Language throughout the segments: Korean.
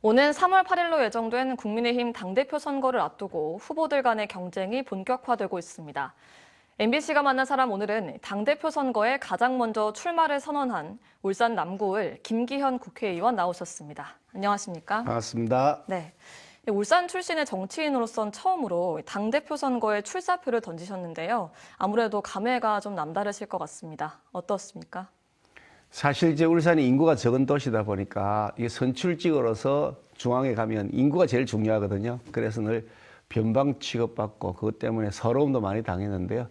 오는 3월 8일로 예정된 국민의힘 당대표 선거를 앞두고 후보들 간의 경쟁이 본격화되고 있습니다. MBC가 만난 사람 오늘은 당대표 선거에 가장 먼저 출마를 선언한 울산 남구을 김기현 국회의원 나오셨습니다. 안녕하십니까? 반갑습니다. 네. 울산 출신의 정치인으로선 처음으로 당대표 선거에 출사표를 던지셨는데요. 아무래도 감회가 좀 남다르실 것 같습니다. 어떻습니까? 사실 이제 울산이 인구가 적은 도시다 보니까 이게 선출직으로서 중앙에 가면 인구가 제일 중요하거든요. 그래서 늘 변방 취급받고 그것 때문에 서러움도 많이 당했는데요.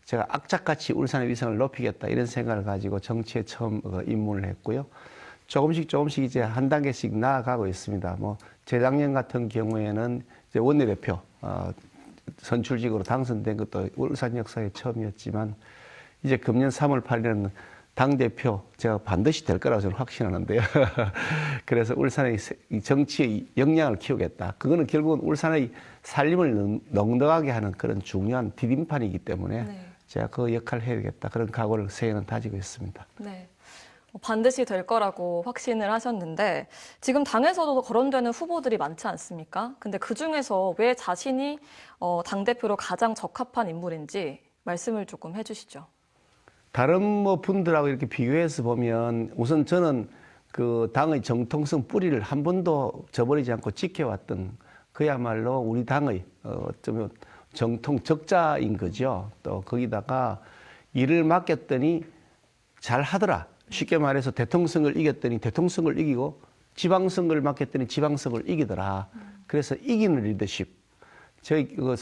제가 악착같이 울산의 위상을 높이겠다 이런 생각을 가지고 정치에 처음 입문을 했고요. 조금씩 이제 한 단계씩 나아가고 있습니다. 뭐 재작년 같은 경우에는 이제 원내대표 선출직으로 당선된 것도 울산 역사에 처음이었지만 이제 금년 3월 8일에는 당대표 제가 반드시 될 거라고 저는 확신하는데요. 그래서 울산의 정치의 역량을 키우겠다. 그거는 결국은 울산의 살림을 넉넉하게 하는 그런 중요한 디딤판이기 때문에 네. 제가 그 역할을 해야겠다. 그런 각오를 새해는 다지고 있습니다. 네. 반드시 될 거라고 확신을 하셨는데 지금 당에서도 거론되는 후보들이 많지 않습니까? 근데 그중에서 왜 자신이 당대표로 가장 적합한 인물인지 말씀을 조금 해주시죠. 다른 뭐 분들하고 이렇게 비교해서 보면 우선 저는 그 당의 정통성 뿌리를 한 번도 저버리지 않고 지켜왔던 그야말로 우리 당의 좀 정통 적자인 거죠. 또 거기다가 일을 맡겼더니 잘 하더라. 쉽게 말해서 대통령을 이겼더니 대통령을 이기고 지방선거를 맡겼더니 지방선거를 이기더라. 그래서 이기는 리더십. 저희 그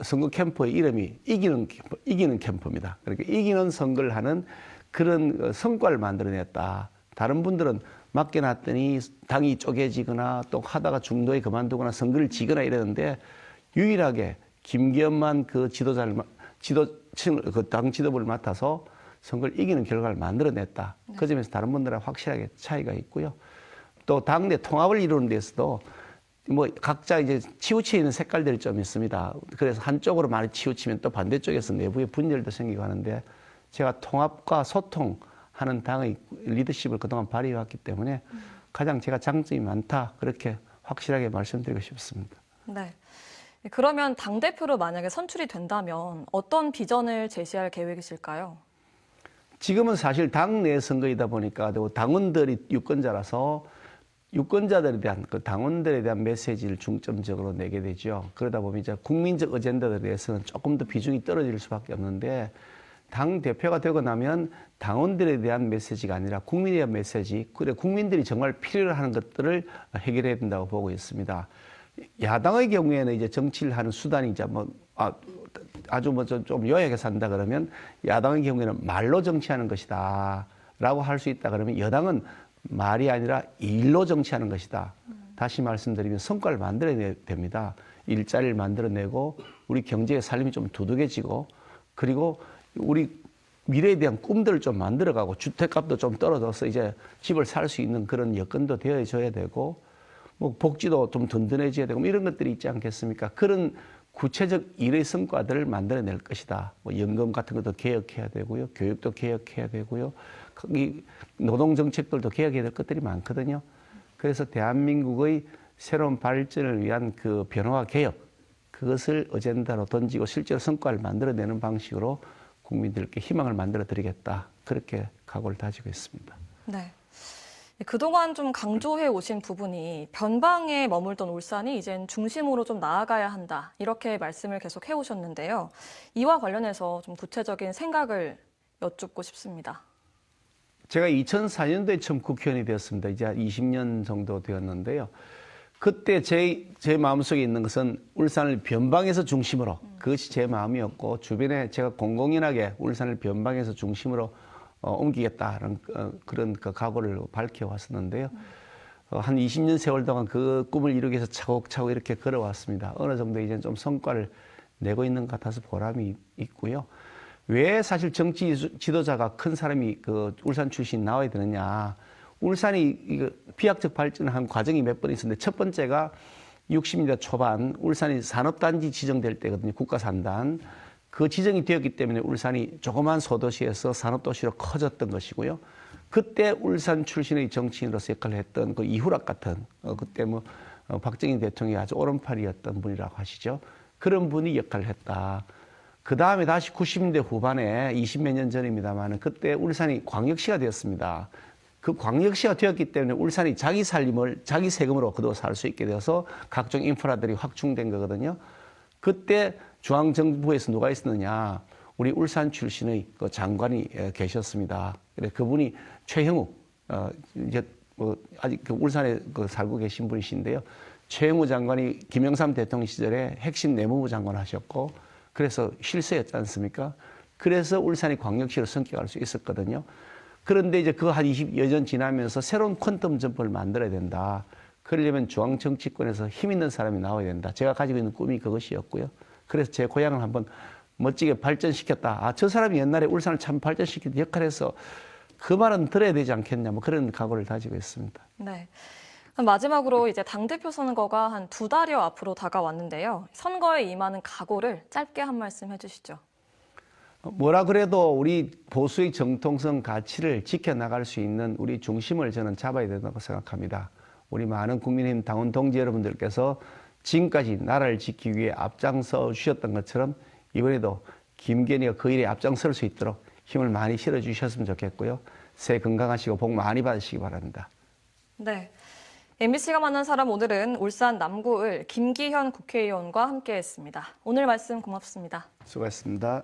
선거 캠프의 이름이 이기는 캠프입니다. 그러니까 이기는 선거를 하는 그런 성과를 만들어냈다. 다른 분들은 맡겨놨더니 당이 쪼개지거나 또 하다가 중도에 그만두거나 선거를 지거나 이러는데 유일하게 김기현만 그 당 지도부를 맡아서 선거를 이기는 결과를 만들어냈다. 네. 그 점에서 다른 분들하고 확실하게 차이가 있고요. 또 당내 통합을 이루는 데서도 뭐 각자 이제 치우쳐 있는 색깔들이 좀 있습니다. 그래서 한쪽으로 많이 치우치면 또 반대쪽에서 내부의 분열도 생기고 하는데 제가 통합과 소통하는 당의 리더십을 그동안 발휘해왔기 때문에 가장 제가 장점이 많다. 그렇게 확실하게 말씀드리고 싶습니다. 네. 그러면 당대표로 만약에 선출이 된다면 어떤 비전을 제시할 계획이실까요? 지금은 사실 당내 선거이다 보니까 당원들이 유권자라서 유권자들에 대한 그 당원들에 대한 메시지를 중점적으로 내게 되죠. 그러다 보면 이제 국민적 어젠다들에 대해서는 조금 더 비중이 떨어질 수밖에 없는데 당 대표가 되고 나면 당원들에 대한 메시지가 아니라 국민에 대한 메시지, 그래 국민들이 정말 필요로 하는 것들을 해결해야 된다고 보고 있습니다. 야당의 경우에는 이제 정치를 하는 수단이 이제 아주 좀 요약해서 한다 그러면 야당의 경우에는 말로 정치하는 것이다라고 할 수 있다 그러면 여당은 말이 아니라 일로 정치하는 것이다. 다시 말씀드리면 성과를 만들어내야 됩니다. 일자리를 만들어내고 우리 경제의 살림이 좀 두둑해지고 그리고 우리 미래에 대한 꿈들을 좀 만들어가고 주택값도 좀 떨어져서 이제 집을 살 수 있는 그런 여건도 되어줘야 되고 뭐 복지도 좀 든든해져야 되고 이런 것들이 있지 않겠습니까? 그런 구체적 일의 성과들을 만들어낼 것이다. 뭐 연금 같은 것도 개혁해야 되고요. 교육도 개혁해야 되고요. 이 노동 정책들도 개혁해야 될 것들이 많거든요. 그래서 대한민국의 새로운 발전을 위한 그 변화와 개혁, 그것을 어젠다로 던지고 실제로 성과를 만들어내는 방식으로 국민들께 희망을 만들어 드리겠다. 그렇게 각오를 다지고 있습니다. 네. 그동안 좀 강조해 오신 부분이 변방에 머물던 울산이 이젠 중심으로 좀 나아가야 한다. 이렇게 말씀을 계속 해오셨는데요. 이와 관련해서 좀 구체적인 생각을 여쭙고 싶습니다. 제가 2004년도에 처음 국회의원이 되었습니다. 이제 20년 정도 되었는데요. 그때 제 마음속에 있는 것은 울산을 변방에서 중심으로 그것이 제 마음이었고 주변에 제가 공공연하게 울산을 변방에서 중심으로 옮기겠다는 그런 그 각오를 밝혀왔었는데요. 한 20년 세월 동안 그 꿈을 이루기 위해서 차곡차곡 이렇게 걸어왔습니다. 어느 정도 이제 좀 성과를 내고 있는 것 같아서 보람이 있고요. 왜 사실 정치 지도자가 큰 사람이 그 울산 출신 나와야 되느냐. 울산이 이거 비약적 발전한 과정이 몇 번 있었는데 첫 번째가 60년대 초반 울산이 산업단지 지정될 때거든요. 국가산단. 그 지정이 되었기 때문에 울산이 조그만 소도시에서 산업도시로 커졌던 것이고요. 그때 울산 출신의 정치인으로서 역할을 했던 그 이후락 같은 그때 박정희 대통령이 아주 오른팔이었던 분이라고 하시죠. 그런 분이 역할을 했다. 그 다음에 다시 90년대 후반에 20몇 년 전입니다만 그때 울산이 광역시가 되었습니다. 그 광역시가 되었기 때문에 울산이 자기 살림을 자기 세금으로 거둬 살 수 있게 되어서 각종 인프라들이 확충된 거거든요. 그때 중앙정부에서 누가 있었느냐? 우리 울산 출신의 그 장관이 계셨습니다. 그래 그분이 최형우 이제 아직 그 울산에 살고 계신 분이신데요. 최형우 장관이 김영삼 대통령 시절에 핵심 내무부 장관 하셨고 그래서 실세였지 않습니까? 그래서 울산이 광역시로 성격할 수 있었거든요. 그런데 이제 그 한 20여 년 지나면서 새로운 퀀텀 점프를 만들어야 된다. 그러려면 중앙 정치권에서 힘 있는 사람이 나와야 된다. 제가 가지고 있는 꿈이 그것이었고요. 그래서 제 고향을 한번 멋지게 발전시켰다. 아, 저 사람이 옛날에 울산을 참 발전시킨 역할을 해서 그 말은 들어야 되지 않겠냐. 뭐 그런 각오를 가지고 있습니다. 네. 그럼 마지막으로 이제 당대표 선거가 한 2달여 앞으로 다가왔는데요. 선거에 임하는 각오를 짧게 한 말씀 해주시죠. 뭐라 그래도 우리 보수의 정통성 가치를 지켜나갈 수 있는 우리 중심을 저는 잡아야 된다고 생각합니다. 우리 많은 국민의힘 당원 동지 여러분들께서 지금까지 나라를 지키기 위해 앞장서 주셨던 것처럼 이번에도 김건희가 그 일에 앞장설 수 있도록 힘을 많이 실어주셨으면 좋겠고요. 새해 건강하시고 복 많이 받으시기 바랍니다. 네. MBC가 만난 사람 오늘은 울산 남구을 김기현 국회의원과 함께했습니다. 오늘 말씀 고맙습니다. 수고하셨습니다.